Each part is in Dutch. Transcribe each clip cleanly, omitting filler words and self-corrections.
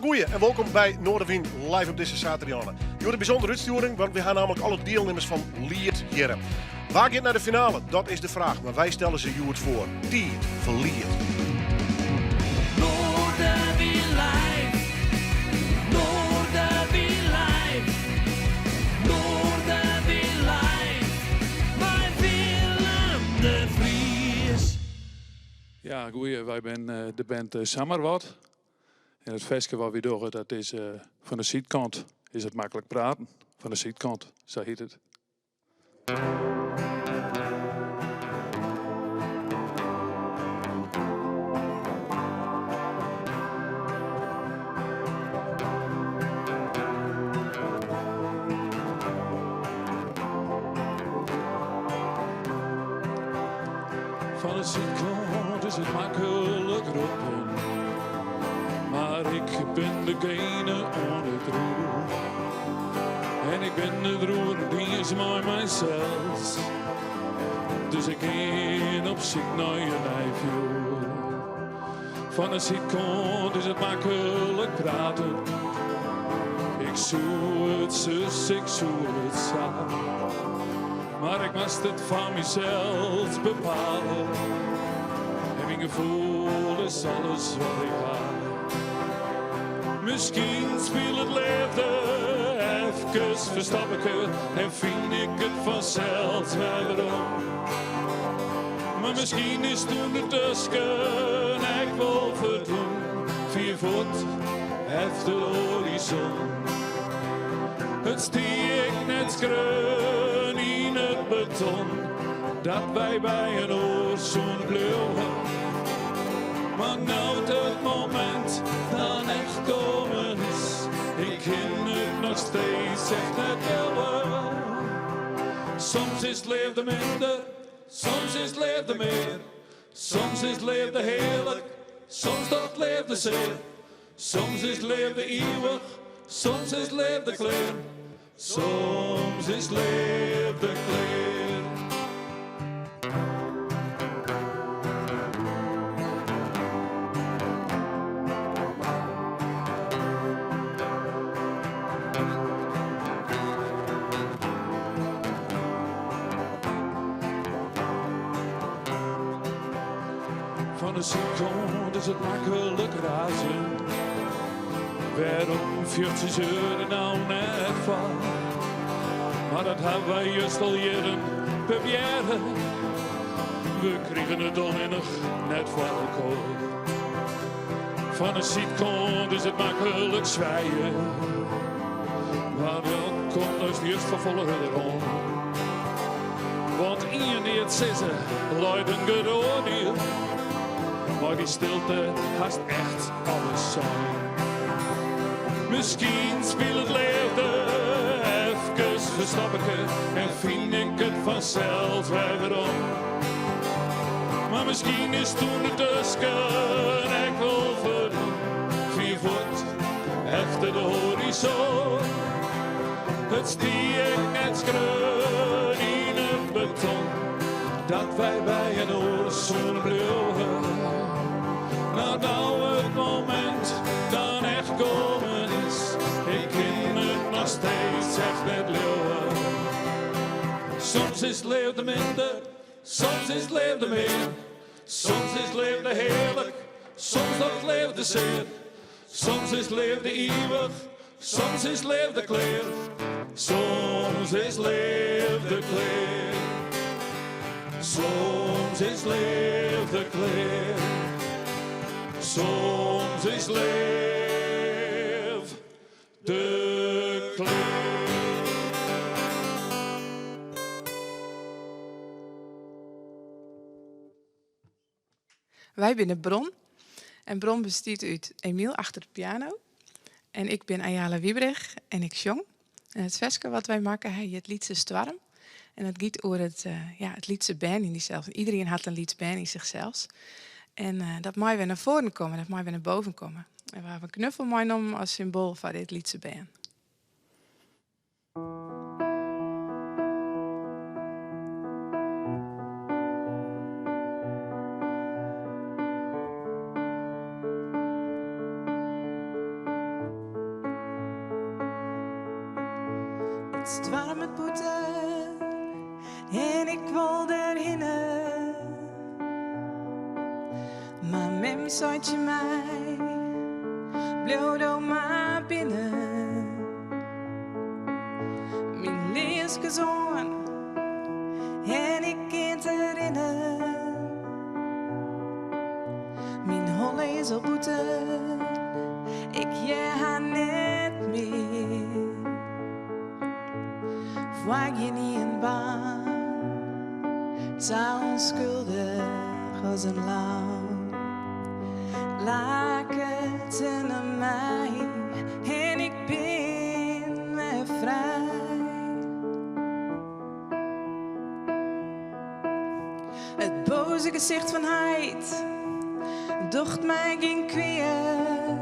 Goeie en welkom bij Noorderwind live op deze zaterdag. Jullie een bijzondere uitsturing, want we gaan namelijk alle deelnemers van Liert hier. Waar gaat naar de finale? Dat is de vraag, maar wij stellen ze Joert voor. Tiet voor Liert. Noorderwind live. Noorderwind live. Noorderwind live. Bij Willem de Vries. Ja, goeie. Wij zijn de band Summerwat. En het feestje wat we doen, dat is van de zijkant is het makkelijk praten. Van de zijkant, zo heet het. Van de zijkant is het makkelijk roepen. Maar ik ben degene aan het roer. En ik ben de roer die is maar mijzelf. Dus ik ga op zoek naar je lijfje. Van de zijkant is het makkelijk praten. Ik zoek het zus, ik zoek het zaad. Maar ik moest het van mezelf bepalen. En mijn gevoel is alles wat ik haal. Misschien speel het leven even verstappen en vind ik het vanzelf weer om. Maar misschien is toen de tusken ik wel verdoen. 4 voet heeft de horizon. Het stiek net skreun in het beton. Dat wij bij een oorzoen bleven. Maar nou het moment dan echt komen is. Ik ken het nog steeds echt net willen. Soms is het leven minder, soms is het leven meer. Soms is het leven heerlijk, soms dat leven zeer. Soms is het leven eeuwig, soms is het leven klein. Soms is het leven klein. Van de zijkant is het makkelijk razen. Waarom vuurt ze er nou net van? Maar dat hebben wij juist al jaren proberen. We kregen het oneindig net voor elkaar. Van de zijkant is het makkelijk zwijgen. Maar dan komt dus juist van volle erom. Want in die het zissen luidt een geoordeel. Maar die stilte haast echt alles zijn. Misschien speel het leven even verstappen en vind ik het vanzelf weer om. Maar misschien is toen de tusken ik wel verdoen. 4 voet efter de horizon. Het stiek net skreun in het beton. Dat wij bij een oorzoen bleven. Nou het moment dan echt komen is. Ik ken het nog steeds echt met leeuwen. Soms is het leven minder, soms is het leven meer. Soms is het leven heerlijk, soms dat het leven zeer. Soms is het leven eeuwig, soms is het leven kleer. Soms is het leven kleer. Soms is het leven kleer. Soms is leef de kleer. Wij zijn Bron. En Bron bestaat uit Emiel achter de piano. En ik ben Ayala Wiebrig en ik zong. En het versje wat wij maken heet het Liedse Stwarm. En het gaat over het Liedse band in zichzelf. Iedereen had een Liedse band in zichzelf. En dat mag weer naar voren komen, dat mag weer naar boven komen. En we hebben een knuffel meegenomen als symbool van dit Liedse band. het warm met boeten en ik wil daarheen. Maar mem zei je mij, blijf dan maar binnen. Mijn leesgezongen en ik kan het herinneren. Mijn holle is al boeten, ik jij haar net meer. Vraag je niet een baan, zo onschuldig als een lam. Laat het naar mij en ik ben weer vrij. Het boze gezicht van heid docht mij geen kweer.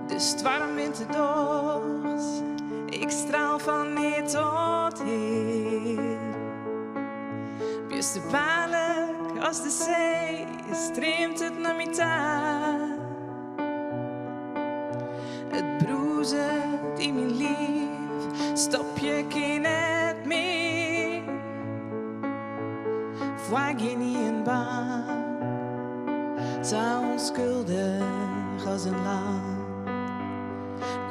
De storm wint de dorst, ik straal van hier tot hier. Best de pijnlijk als de zee, streamt het naar mij toe. Het broezet in mijn lief, stop je geen het meer. Vraag je niet een baan, zo onschuldig als een lam.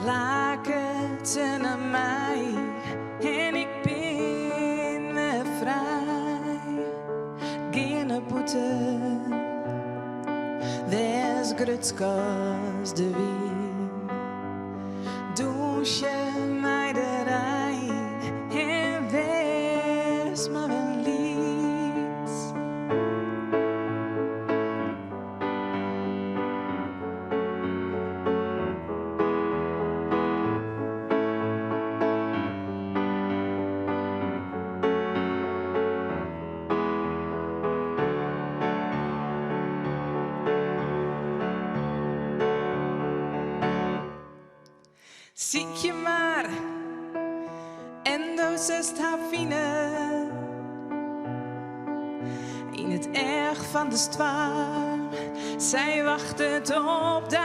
Laat het naar mij en ik ben weer vrij. Geen boete, there's grutskos de wien. Douche mij de rein en wees maar een lied. Ziek je maar en dozest haar fine in het erg van de storm. Zij wacht het op die.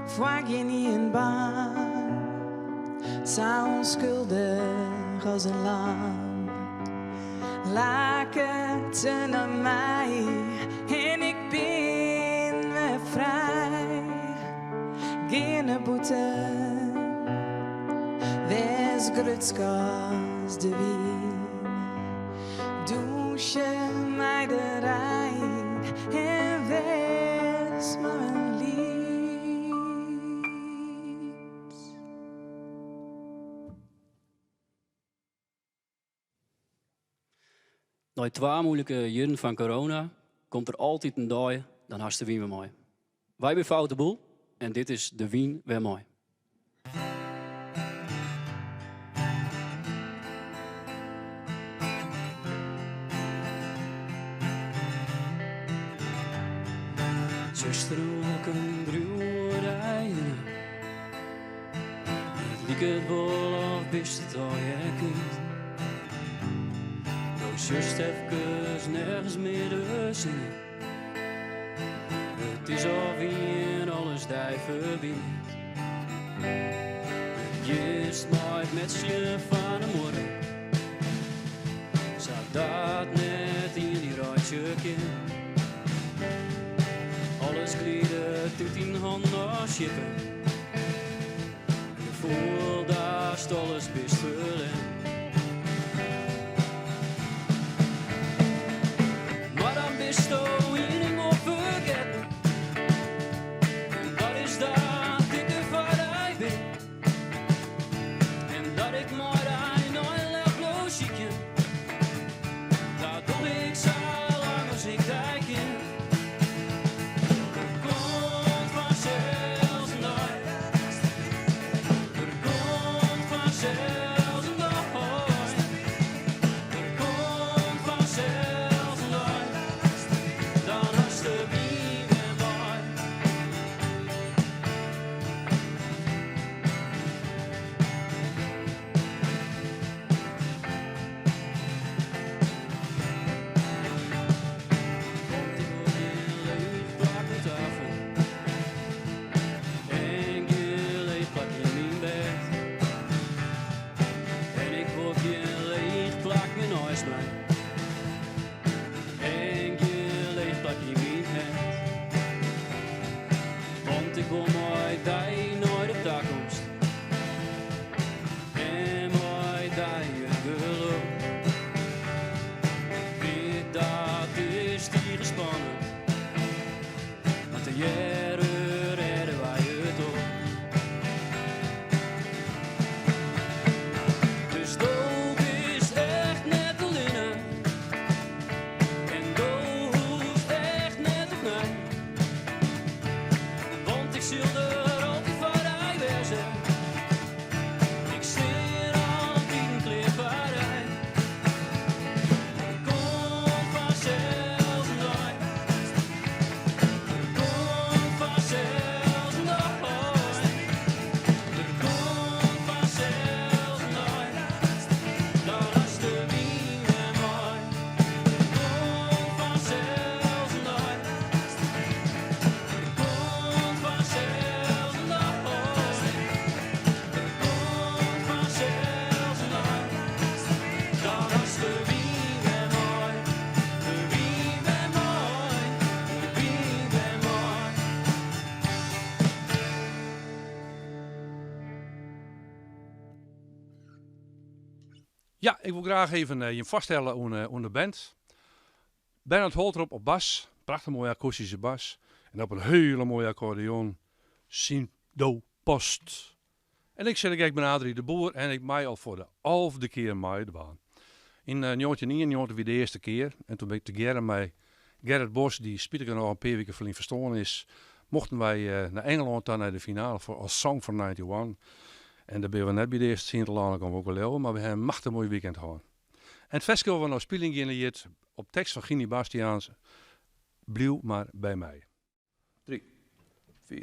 Vraag je niet een baan, zo onschuldig als een lam. Laat het naar mij en ik ben weer vrij. Geen boete, wees grutskos de wien. Douche mij de rein en wees maar een lied. Na 2 moeilijke jaren van corona komt er altijd een dag, dan haast de wien weer mooi. Wij zijn Fout de Boel en dit is de wien weer mooi. Zuster ook een druwerijn. Het liek het wel of best het al je kind. Nou zus even nergens meer de zin. Het is alweer alles die verbindt. Je is nooit met je van de morgen. Zou dat net in die raadje kind. Alles gliedert uit in handen als schippen. Je voelt dat alles best verlend. Maar dan bist du in op vergeten. En dat is dat ik er voor je ben. En dat ik maar een nooit bloos ken. Dat doe ik zo lang als ik dat ken. Komt vanzelfs nooit. Ja, ik wil graag even je voorstellen aan de band. Bernard Holtrop op bas, prachtig mooie akoestische bas. En op een hele mooie accordeon, Sindo Post. En ik zit ben Adrie de Boer en ik maai al voor de 11e keer maai de baan. In 1991 weer de eerste keer. En toen ben ik together met Gerrit Bos, die spietig nog een paar weken verlien verstoren is, mochten wij naar Engeland dan naar de finale voor als Song for 91. En daar ben we net bij de eerste Sinterland komen we ook wel leven, maar we hebben een machtig mooi weekend gehad. En het festival van nou speling genereerd op tekst van Ginny Bastiaans. Blijf maar bij mij. 3, 4.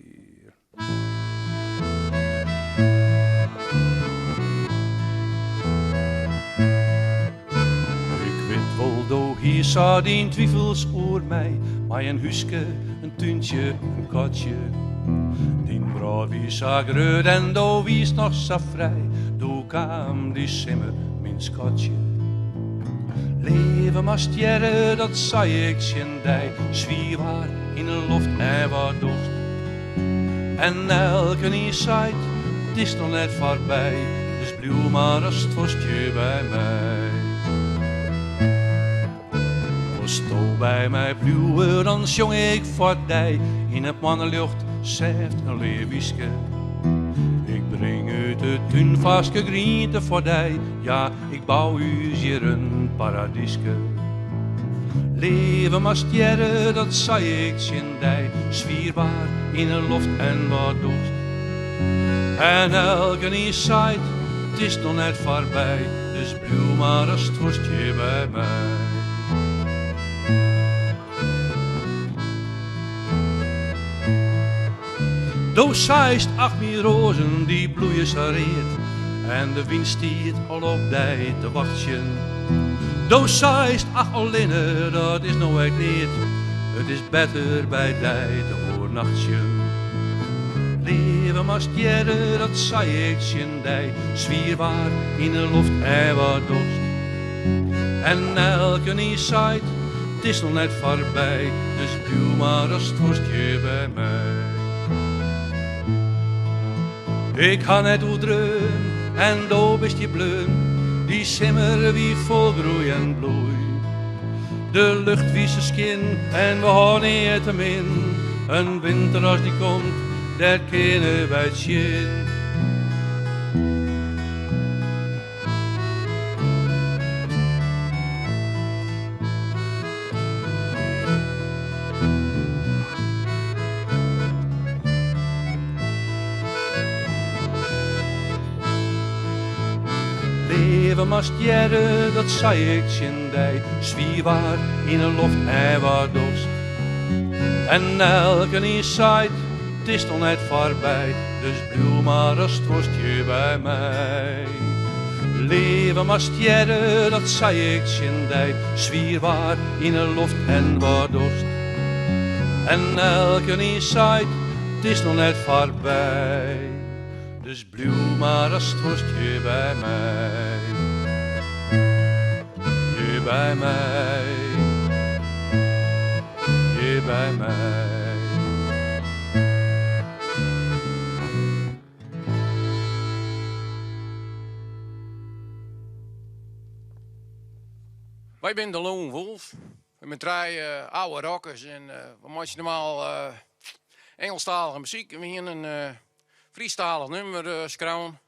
Ik weet wel, do hier zat in twijfels oor mij, maar een huske, een tuintje, een katje. Die vrouw wie zag rood en do wies nog zo vrij, do kwam die simmer, mijn schatje. Leven mast jere, dat zei ik zendij, zwie waar in de lucht en wat dorst. En elke nie zei, het is nog net voorbij, dus blijf maar als het worstje bij mij. Was to bij mij blijven, dan zong ik voor die, in het mannenlucht zegt een leeuwiske. Ik breng uit de tuin vaske griente voor die, ja, ik bouw u hier een paradieske. Leven mast jere, dat zei ik zendij, zwierbaar in de lucht en wat dorst. En elke nie zei, het is nog net voorbij, dus blijf maar als het worstje bij mij. Do zeist ach mijn rozen die bloeien sareert en de wind stiert al op die te wachten. Do zeist ach alleen dat is nou echt niet, het is beter bij die te oornachtje. Leven mast jere, dat zei ik zendij, zwierbaar in de lucht en wat dorst. En elke nie zei, het is nog net voorbij, dus blijf maar als het worstje bij mij. Ik ga net uitdreun en do bist je bleun, die simmer wie vol groei en bloei. De lucht wie ze skin en we houden niet te min, een winter als die komt, daar kennen wij het zien. Leven mast jere, dat zei ik zendij, zwiebaar in de lucht en wat dorst. En elke nie zei, het is nog net voorbij, dus blijf maar als het worstje bij mij. Leven mast jere, dat zei ik zendij, zwierbaar in de lucht en wat dorst. En elke nie zei, het is nog net voorbij, dus blijf maar als het worstje bij mij. Je bij mij, je bij mij. Wij zijn de Lone Wolf. We zijn 3 oude rockers en we maken normaal Engelstalige muziek. We hebben een Friestalig nummer schreeuwen.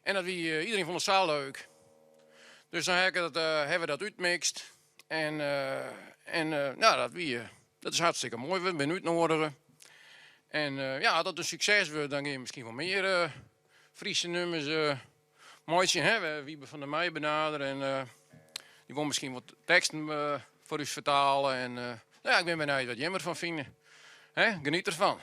En dat wie iedereen vond het zo leuk. Dus dan hebben we dat uitgemixt. En dat is hartstikke mooi. We zijn uitnodigen. En ja, dat het een succes wordt, dan gaan we misschien wel meer Friese nummers maken. Wie van der Meij benaderen. En die wil misschien wat teksten voor u vertalen. En ja, ik ben benieuwd wat jij ervan vindt. Geniet ervan.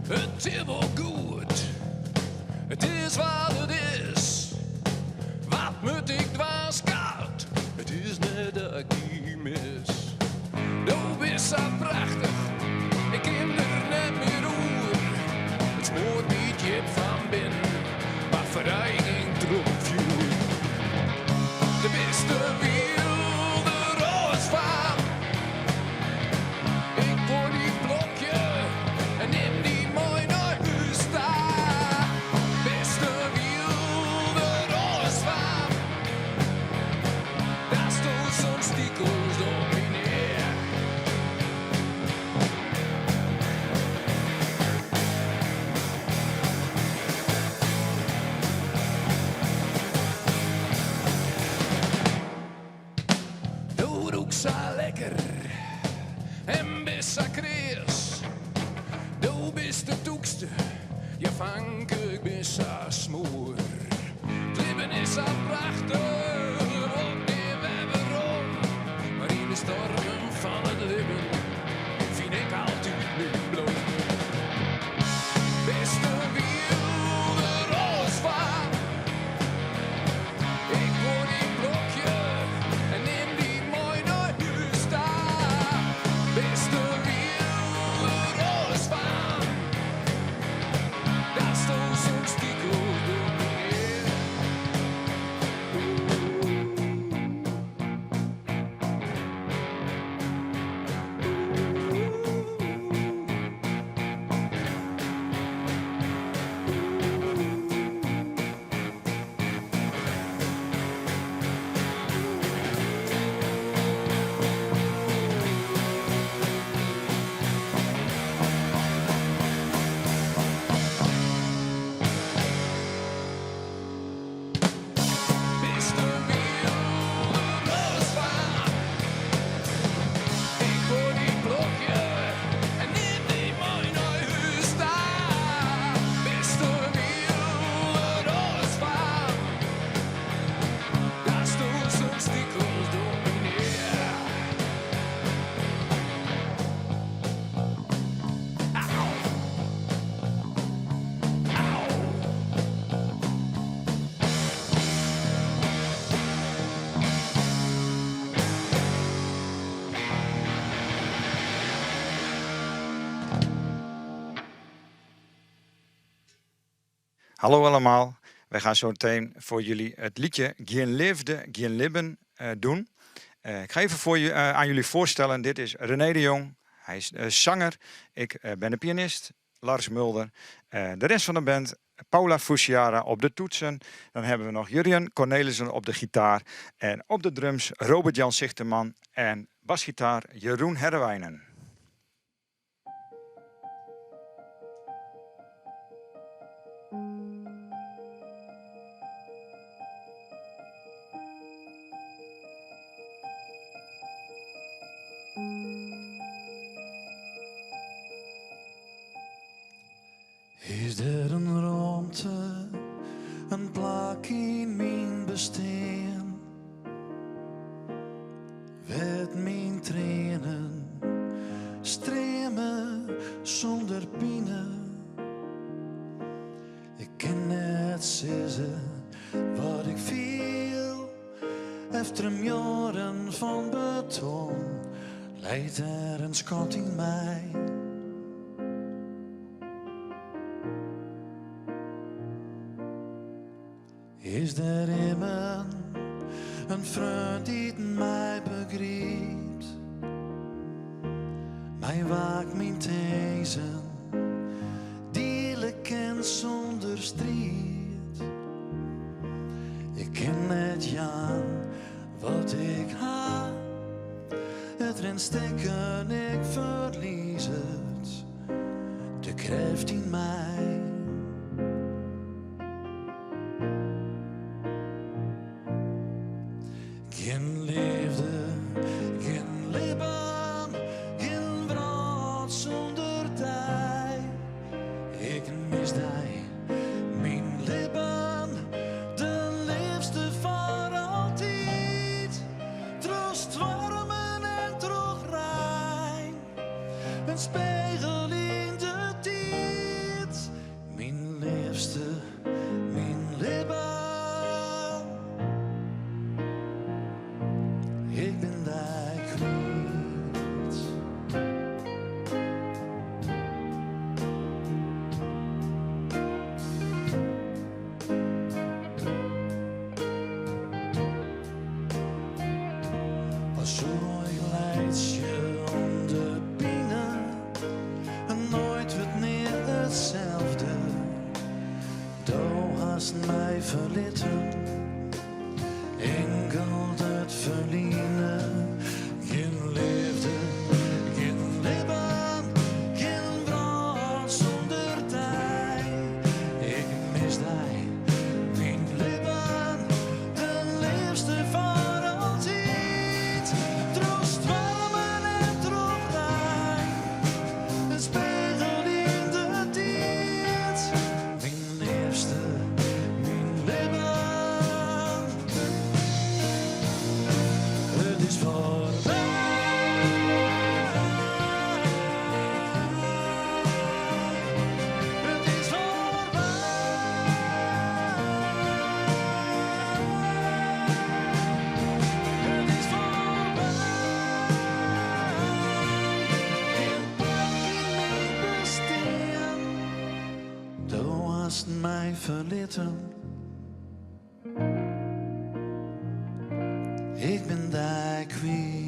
Het is wel goed, het is wat het is. Wat moet ik dwaas koud? Het is net dat ik die mis. Du bist zo prachtig, ik ken er net meer oer. Het smoort niet je van binnen, maar voor eigen tromfje. De beste weer. lekste. Je vangt ik ben zo smoor. Het leven is zo prachtig, ook niet waarom. Maar in de storm van het leven vind ik altijd mijn bloed. Beste wilde roosvaar. Ik woon in een blokje en neem die mooi naar huis staan. Beste wilde roosvaar. Dat stond zo'n stiekel door meneer. Beste wilde roosvaar. Ik woon in een blokje en neem die mooi naar huis staan. Beste wilde roosvaar. Daar stond zo'n stiekel door meneer. Auw. Auw. Hallo allemaal, wij gaan zo meteen voor jullie het liedje Geen Leefde, Geen Libben doen. Ik ga even aan jullie voorstellen, dit is René de Jong, hij is zanger, ik ben de pianist, Lars Mulder. De rest van de band, Paula Fusiara op de toetsen, dan hebben we nog Jurjen Cornelissen op de gitaar en op de drums Robert-Jan Zichterman en basgitaar Jeroen Herwijnen. Is er een ruimte, een plek in mijn bestaan? Werd mijn tranen stromen zonder pine? Ik kan net zeggen wat ik viel. Efter jaren van beton leidt er een schat in mij. Is er iemand, een vriend die mij begrijpt? Mij waakt mijn thezen, delen ken zonder strijd. Ik ken net Jan, wat ik ha. Het ren steken, ik verlies het. De kracht in mij. Geen liefde, geen leven, geen brood zonder tij. Ik mis die, mijn leven, de liefste voor altijd. Troost warmen en droog rein, een spiegel in de tijd. Mijn liefste, mijn leven. Ik ben daar kwijt. haasten mij verlitten. Ik ben daar kwijt.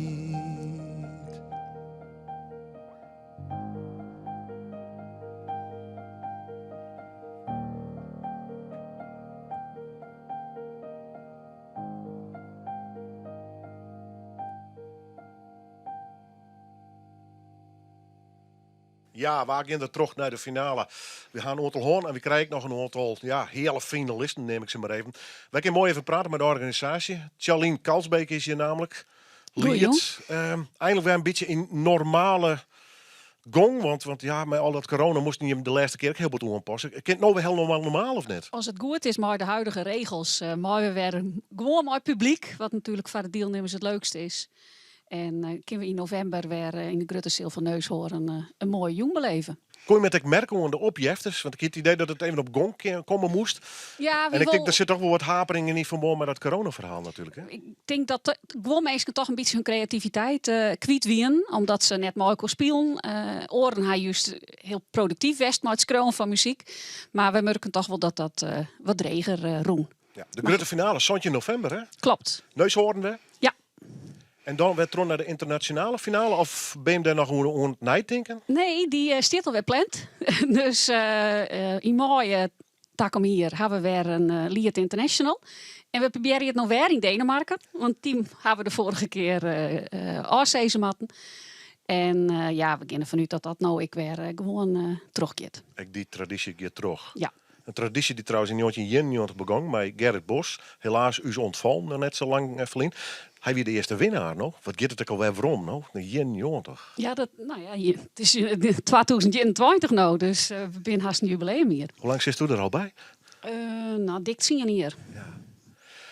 Ja, we gaan er terug naar de finale. We gaan een aantal hoorn en we krijgen nog een aantal hele finalisten, neem ik ze maar even. Wij kunnen mooi even praten met de organisatie. Charlien Kalsbeek is hier namelijk. Lied. Eindelijk weer een beetje in normale gong. Want ja, met al dat corona moest je de laatste keer ook heel wat aanpassen. Kent het nou weer heel normaal of net? Als het goed is, maar de huidige regels, maar we weer gewoon mooi publiek, wat natuurlijk voor de deelnemers het leukste is. En kunnen we in november weer in de Grutte Zilverneus horen een mooi jong beleven. Kon je met ik merken aan de opjefters? Want ik had het idee dat het even op gong komen moest. Ja, en ik denk, er zit toch wel wat haperingen in verband met dat corona-verhaal natuurlijk. Hè? Ik denk dat gewoon mensen toch een beetje hun creativiteit kwijt wieren, omdat ze net mooi kon spelen. Oren hij juist heel productief west met het schreeuwen van muziek. Maar we merken toch wel dat dat wat dreger roen. Ja, de Grutte finale, Sontje november, hè? Klopt. Neushoorn we. Ja. En dan weer terug naar de internationale finale? Of ben je daar nog aan het nadenken? Nee, die staat alweer pland. Dus in mei, takom hier, hebben we weer een Lied International. En we proberen het nog weer in Denemarken. Want team hebben we de vorige keer afzezen matten. En ja, we beginnen vanuit dat nou ik weer gewoon terugkeert. Die traditie gaat terug. Ja. Een traditie die trouwens in 1991 begon met Gerrit Bos. Helaas is ontvallen, net zo lang verlien. Hij weer de eerste winnaar nog. Wat gaat het ook alweer waarom nou? 91. Ja, het is 2021 nou, dus we zijn haast een jubileum hier. Hoe lang zit u er al bij? Nou, dik 10 jaar hier.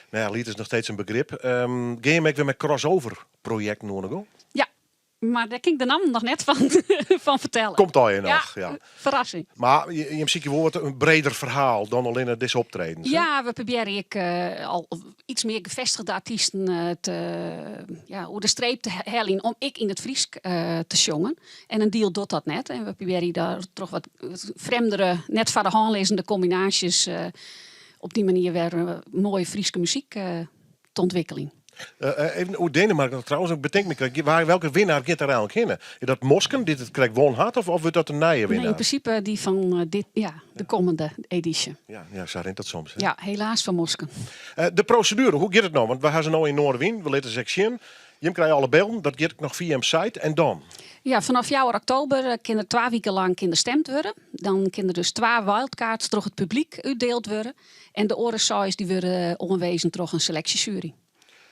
Nou ja, lied is nog steeds een begrip. Ga je weer met crossover projecten doen? Ja, maar daar kan ik de naam nog net van vertellen. Komt al je nog, ja. Verrassing. Maar je ziet je woord een breder verhaal dan alleen het deze optredens. Ja, we proberen al iets meer gevestigde artiesten hoe de streep te hellen om ik in het Fries te zongen. En een deal doet dat net. En we proberen daar toch wat vreemdere, net van de hand lezende combinaties op die manier weer mooie Friese muziek te ontwikkelen. Even hoe Denemarken trouwens, ik bedenk me, welke winnaar gaat er eigenlijk in? Is dat Mosken, dit het krijgt won had, of wordt dat een nieuwe winnaar? Nee, in principe die van de komende editie. Ja, zo rent dat soms. Hè? Ja, helaas van Mosken. De procedure, hoe gaat het nou? Want we gaan ze nou in Noorderwien, we laten ze zien. Je krijgt alle beelden, dat gaat nog via een site en dan? Ja, vanaf jouw oktober kunnen 2 weken lang stemd worden. Dan kunnen dus 2 wildcards door het publiek uitdeeld worden. En de orensaais die worden onwezen door een selectiejury.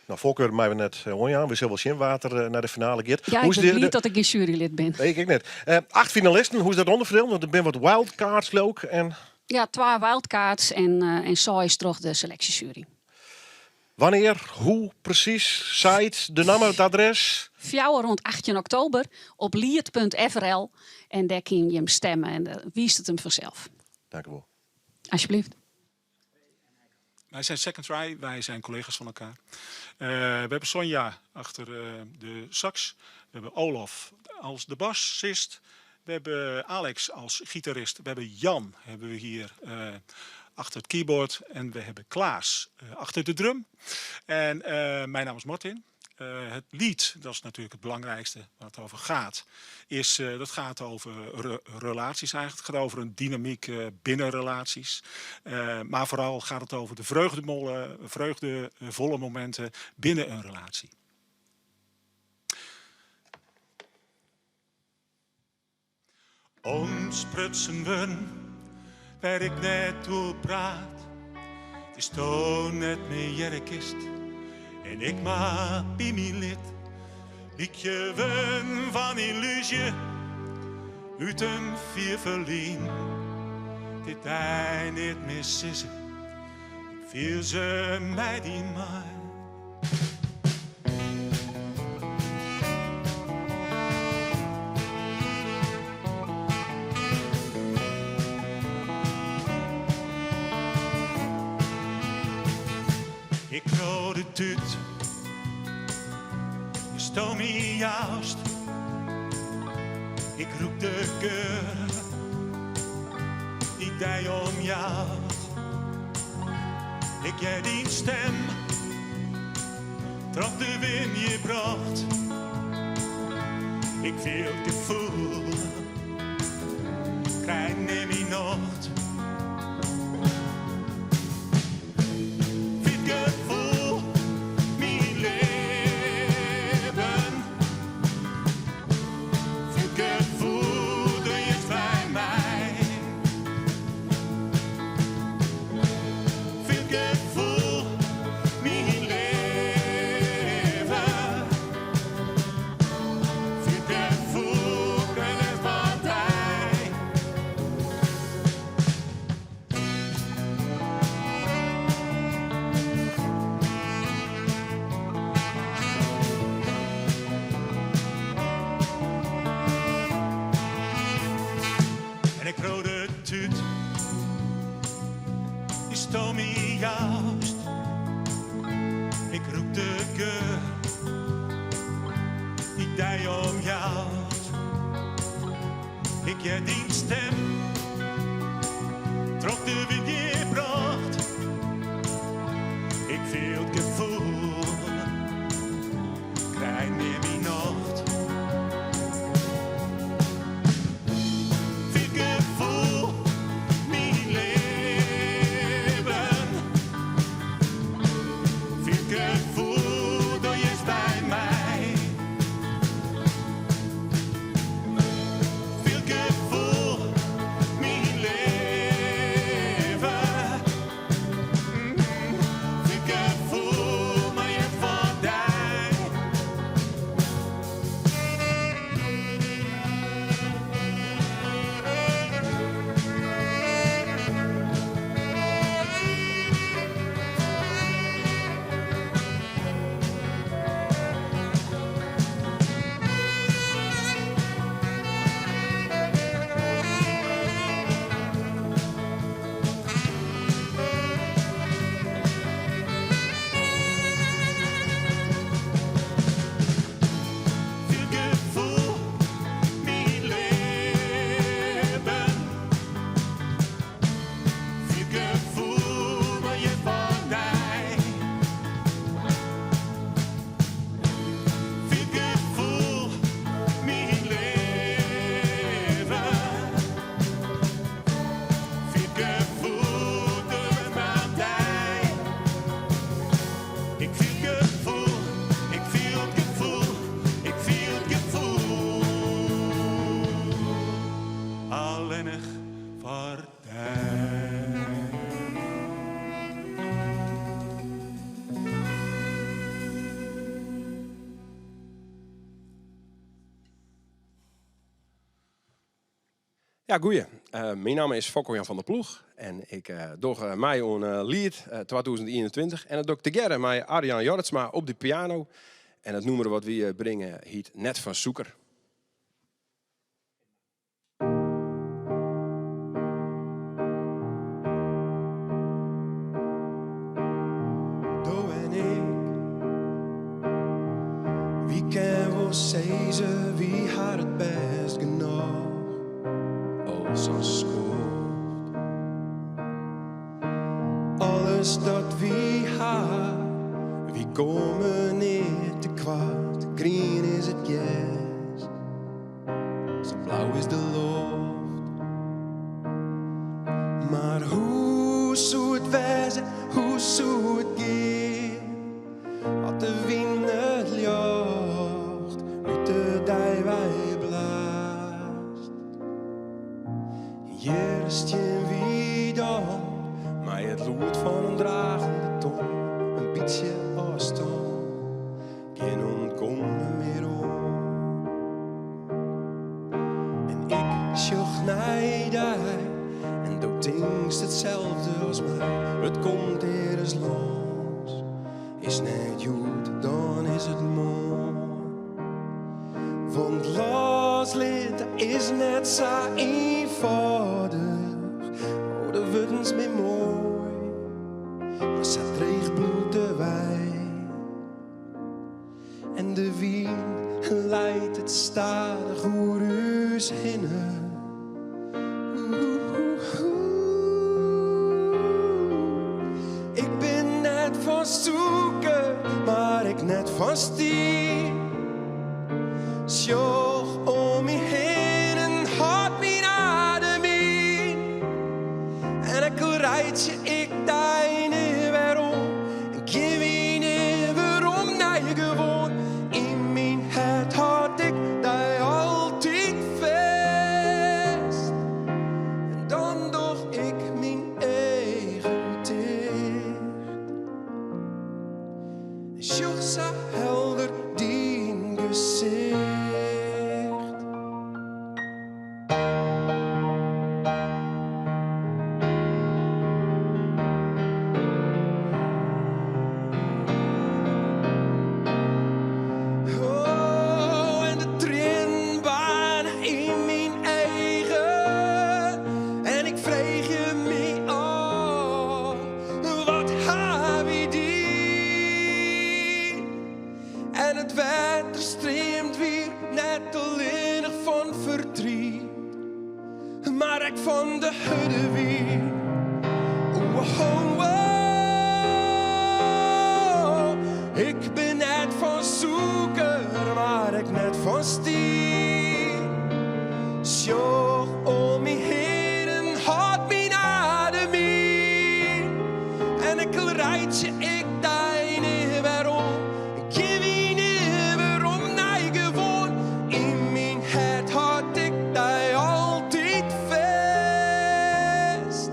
Nou, voorkeur mij we net we zullen wel zien water naar de finale gaat. Ja, ik weet niet dat ik een jurylid ben. Nee, ik net. 8 finalisten, hoe is dat onderverdeeld? Want er zijn wat wildcards ook. En... Ja, 2 wildcards en saais door de selectiejury. Wanneer, hoe precies, site, de naam, het adres? Vrouwen rond 18 oktober op liet.frl en daar kun je hem stemmen en wiest het hem vanzelf. Dank u wel. Alsjeblieft. Wij zijn Second Try, wij zijn collega's van elkaar. We hebben Sonja achter de sax, we hebben Olaf als de bassist, we hebben Alex als gitarist, we hebben Jan hebben we hier achter het keyboard en we hebben Klaas achter de drum. En mijn naam is Martin. Het lied, dat is natuurlijk het belangrijkste waar het over gaat, dat gaat over relaties eigenlijk. Het gaat over een dynamiek binnen relaties. Maar vooral gaat het over de vreugdevolle momenten binnen een relatie. Omsprutsen we, waar ik net toe praat. Het is toch net meer kist. En ik maak bij mijn lid, ik je wen van illusie, uit een vier verlien. Dit hij niet missen, ik viel ze mij die maar. Ik rode het uit, je stoom me juist. Ik roep de geur, die ik dij om jou. Ik jij die stem, trok de wind je bracht. Ik viel het gevoel, krijg neem je nacht. Viel het gevoel, mijn leven. Viel het gevoel, doe je het bij mij. Viel het gevoel, mijn leven. Viel het gevoel, ben het partij. En ik rode het uit, die stoom me juist. Ik roep de geur, ik dij om jou. Ik jij die stem, trok de wind je bracht. Ik viel het gevoel, krijg meer mijn nacht. Viel het gevoel, mijn leven. Viel het gevoel, doe je het bij mij. Viel het gevoel, mijn leven. Viel het gevoel, maar je van dij. Viel het gevoel, mijn leven. Viel het gevoel, maar je van mij. Viel het gevoel, mijn leven. Viel het gevoel, doe het maar bij. Ik viel het gevoel, ik viel het gevoel, ik viel het gevoel. Alleenig voor mij. Ja, goeie. Mijn naam is Fokko-Jan van der Ploeg en ik doe mij een lied 2021 en dat doe ik together met Arjan Jorritsma op de piano en het nummer wat we brengen heet Net van Zoeker. Do en ik, wie kan wel zeggen wie had het best genoeg als ons schuld. Alles dat wie had, wie komen niet te kwaad. Green is het yes, zo blauw is de lucht. Maar hoe zou het wezen, hoe zou het gaan? Wat de wind het jacht, uit de dij wij blaast. Hier is je wie dan, maar het loert van een dragende tong. Een beetje afstand, geen ontkomen meer om. En ik sjoch naar die, en doe dingst hetzelfde als mij. Het komt hier eens los, is net goed, dan is het mooi. Want loslid, dat is net zo eenvoudig. Oh, de wens me mooi, maar ze dreig bloed wijn. En de wind leidt het stadig oer uw zinnen. van zoeken, maar ik net van stier. Sjoch om me heen en houdt mijn adem in. En ik rijd je, ik deine waarom. En geef je niet waarom, nee gewoon. In mijn hart had ik die altijd vast. En dan doch ik mijn eigen dicht. En sjoch zo helder die gezicht. Oh, en de trainbaan in mijn eigen. En ik vreeg je me af, wat heb je die? En het water streamt weer net alleen van verdriet. Maar ik van de hudde weer. Oh, oh, oh. Ik ben net van zoeker, maar ik net van stier. Sjoch om me heen en houdt mijn adem in. En ik rijd je, ik deine waarom. Ik geef je niet waarom, nee gewoon. In mijn hart had ik die altijd vast.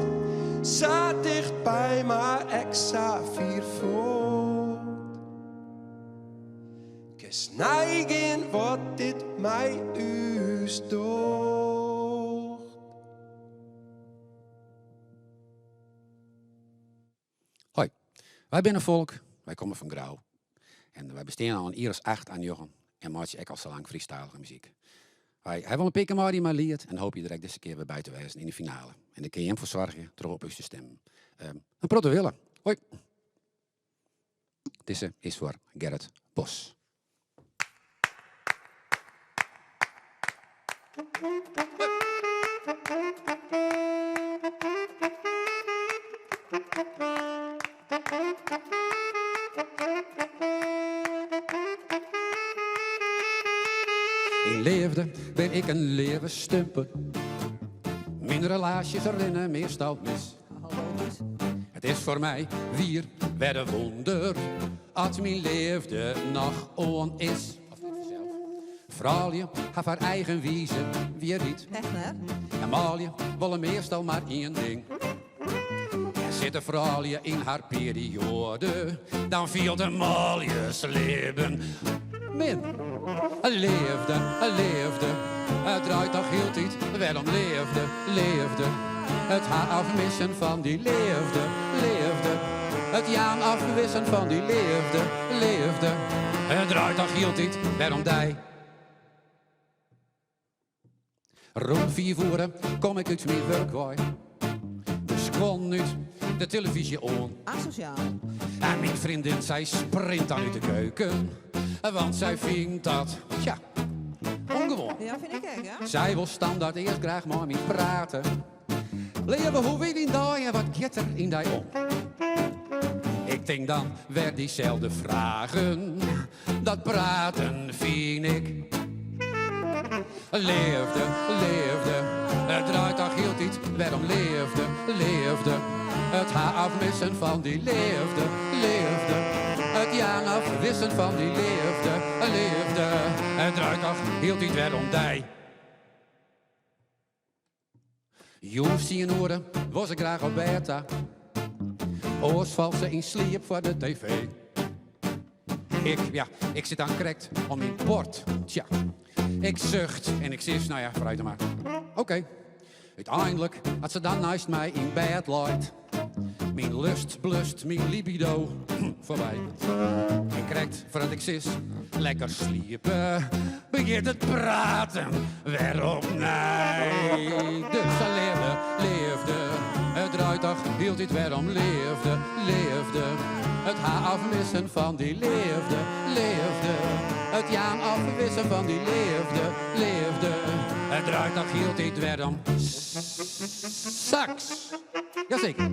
Zat dichtbij, maar ik zag vier voort. Gesnijgen wat dit mij stoort. Hoi, wij zijn een volk, wij komen van Grauw. En wij bestaan al een iris 8 aan Jochen en maatje ik al zo lang freestylige muziek. Wij hebben een pikken maar die maar leert en hoop je direct deze keer weer bij te wezen in de finale. En dan kun je hem voor zorgen, terug op uw stem. Een protte willen. Hoi. Deze is voor Gerrit Bos. In leefde ben ik een levenstumper. Mijn relaties rennen meestal mis. Het is voor mij weer een wonder als mijn leefde nog on is. Vrouwje heeft haar eigen wijze, weer niet. Echt hè? En Malje willen meestal maar één ding. En zit een vrouwje in haar periode, dan viel de Maljes leven min. Leefde, het draait toch heel tijd, waarom leefde. Het haar afmissen van die leefde. Het jaan afwissen van die leefde. Het draait toch heel tijd, waarom die. Rond 4 uur kom ik uit mijn werkwaai. Dus kwam nu de televisie on. Asociaal. En mijn vriendin, zij sprint dan uit de keuken. Want zij vindt dat, tja, ongewoon. Ja, vind ik echt, ja. Zij wil standaard eerst graag maar met praten. Leven, hoe weet je daar en wat gaat er in die om? Ik denk dan weer diezelfde vragen. Dat praten vind ik. Leefde, het draait toch heel iets, waarom leefde. Het haar afmissen van die leefde. Het jaan afwissen van die leefde. Het draait toch heel iets, waarom die. Jongens die in orde, was ik graag op beta. Oors valt ze in sliep voor de tv. Ik zit aan krekt om mijn bord. Tja, ik zucht en ik zeg, nou ja, vooruit maar. Oké. Uiteindelijk had ze dan naast mij in bed light. Mijn lust blust, mijn libido voorbij. Ik krijgt voordat ik zis, lekker sliepen. Begint het praten, waarom nee? Dus ze leefde. Het draait toch heel dit waarom leefde. Het haar afwissen van die leefde. Het jaan afwissen van die leefde. Het draait toch heel dit waarom sax. Jazeker.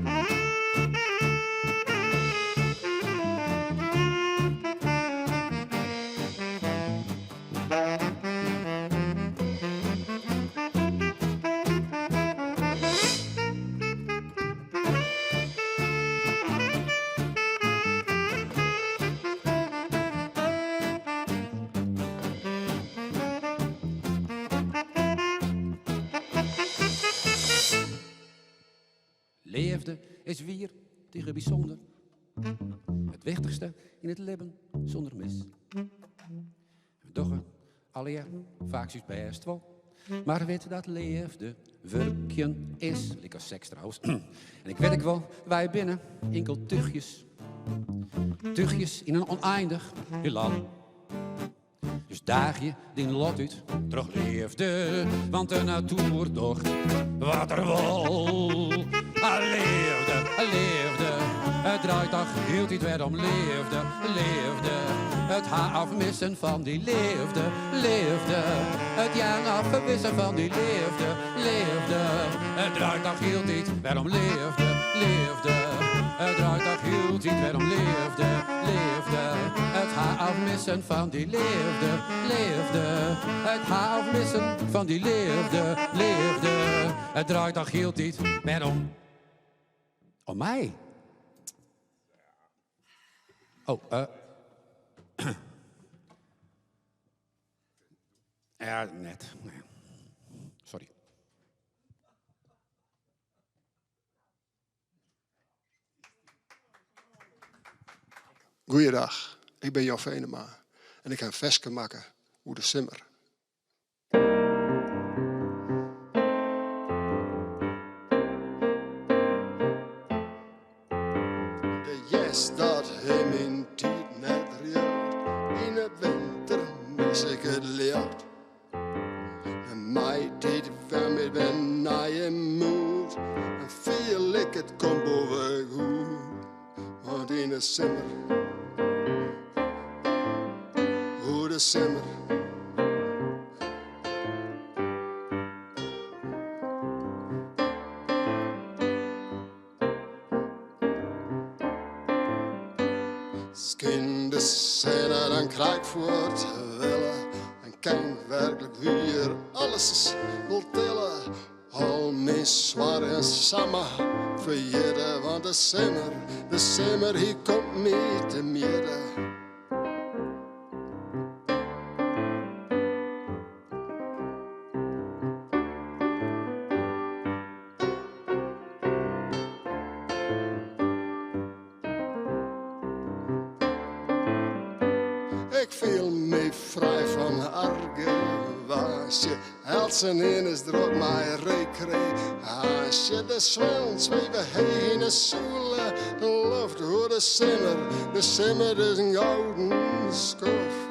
Leefde is weer tegen bijzonder. Het wichtigste in het leven zonder mis. Doch alweer vaak is best wel. Maar weet dat leefde werkjen is. Lekker seks trouwens. En ik weet ik wel, wij binnen enkel tuchtjes. Tuchtjes in een oneindig heelal. Dus daag je die lot uit, terug leefde. Want de natuur docht wat er wil. Hij leefde. Het draait toch hield hij weer om leefde. Het haar afmissen van die leefde. Het jaar afgewissen van die leefde. Het draait toch hield hij weer om leefde. Het draait toch hield hij weer om leefde. Het haar afmissen van die leefde. Het haar afmissen van die leefde. Het draait toch hield hij weer om mij. Oh, ja, net. Nee. Sorry. Goeiedag, ik ben Jan Venema en ik ga een versje maken hoe de simmer. De jes dat hem in tijd net rielt, in het winter mis ik het licht. En mij dit van met ben naar je moed, en veel ik het komt boven goed, want in de simmer. De simmer. Skin de scène, dan krijg ik voor het willen en kan werkelijk weer alles wil tellen. Al mijn zwaar en samen verjeden, want de simmer, hier komt mee te midden. Ik viel me vrij van argewaasje. Helsen in is druk mijn recreatie. De zwel zweven heen en zoelen. De lucht door de simmer is een gouden skof.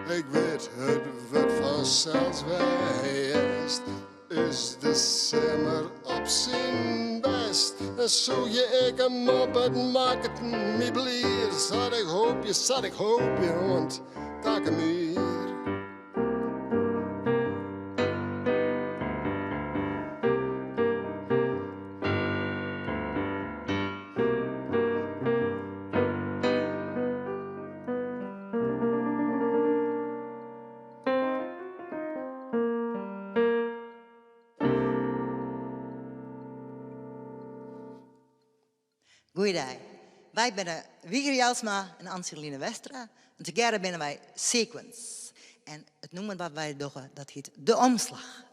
Ik weet het wordt vanzelfs wijst, is de simmer op zijn best. En zo je ik hem op het market me blier. Zat ik hoop je, want tak hem hier. Goeiedag. Wij zijn Wieger Jelsma en Anseline Westra. En together zijn wij Sequence. En het noemen wat wij doen, dat heet De Omslag.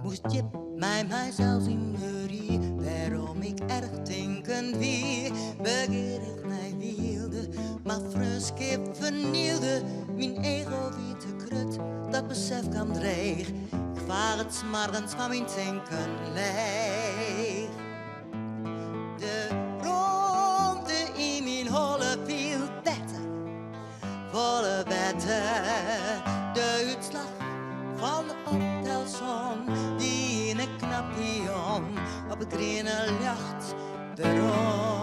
Moest je mij zelfs in de rie, waarom ik erg denken wie, begeer ik mij wilde, maar fruskip vernielde, mijn ego wie te krut, dat besef kwam dreig, ik vaar het 's morgens van mijn denken leeg. De ronde in mijn holle viel betten, volle betten, de uitslag van de optelsom, die in een knap pion op het groene lucht berom.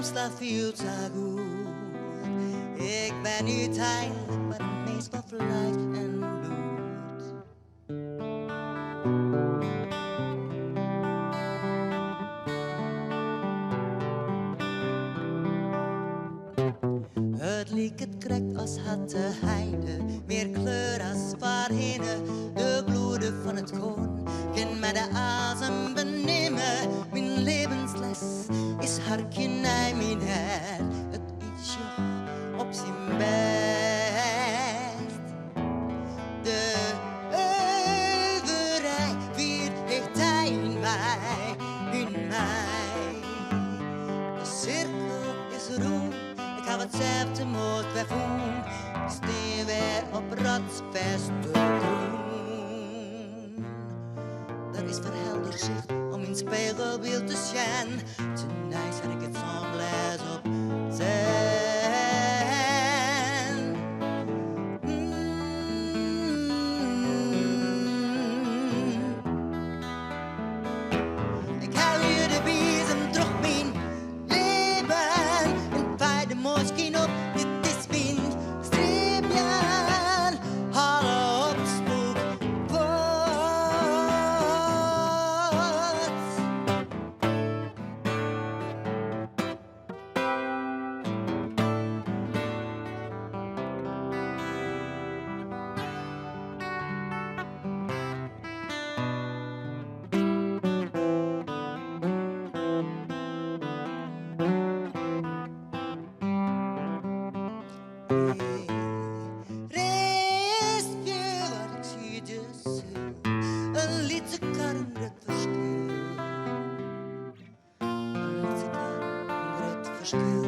omslag viel zo goed. Ik ben uiteindelijk maar het meest van vlees en bloed. Het liek het krekt als had de heide, meer kleur als voorheen. De gloede van het koon kan mij de asem benemen. Mijn levensles is hartje naar mijn her. Het ietsje op zijn best. De overij weer ligt hij in mij, in mij. De cirkel is rond. Ik heb hetzelfde moord weer voelen. Ik steen weer op rotsvest te doen. Er is verhelder zicht om in spiegelbeeld te schijnen. Tonight zet ik het zonglas op zijn. Ik haal hier de bezem terug mijn leven. En vaar de moskeen op, dit is wind. Streepjan, haal op spookpot. Restje wat ik zie dus een liedje kan het verschil. Een liedje kan het verschil.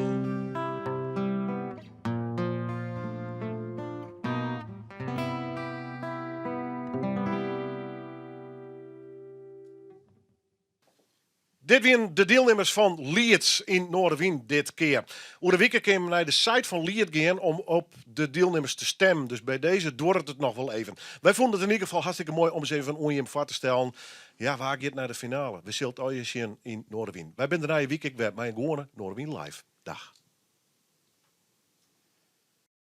Dit zijn de deelnemers van Lied in Noorderwien dit keer. Over de week kwamen we naar de site van Lied gaan om op de deelnemers te stemmen. Dus bij deze doort het nog wel even. Wij vonden het in ieder geval hartstikke mooi om eens even van OEM voor te stellen. Ja, waar gaat het naar de finale? We zullen het al je zien in Noorderwien. Wij zijn daarna een week weer bij een gewone Noorderwien live. Dag.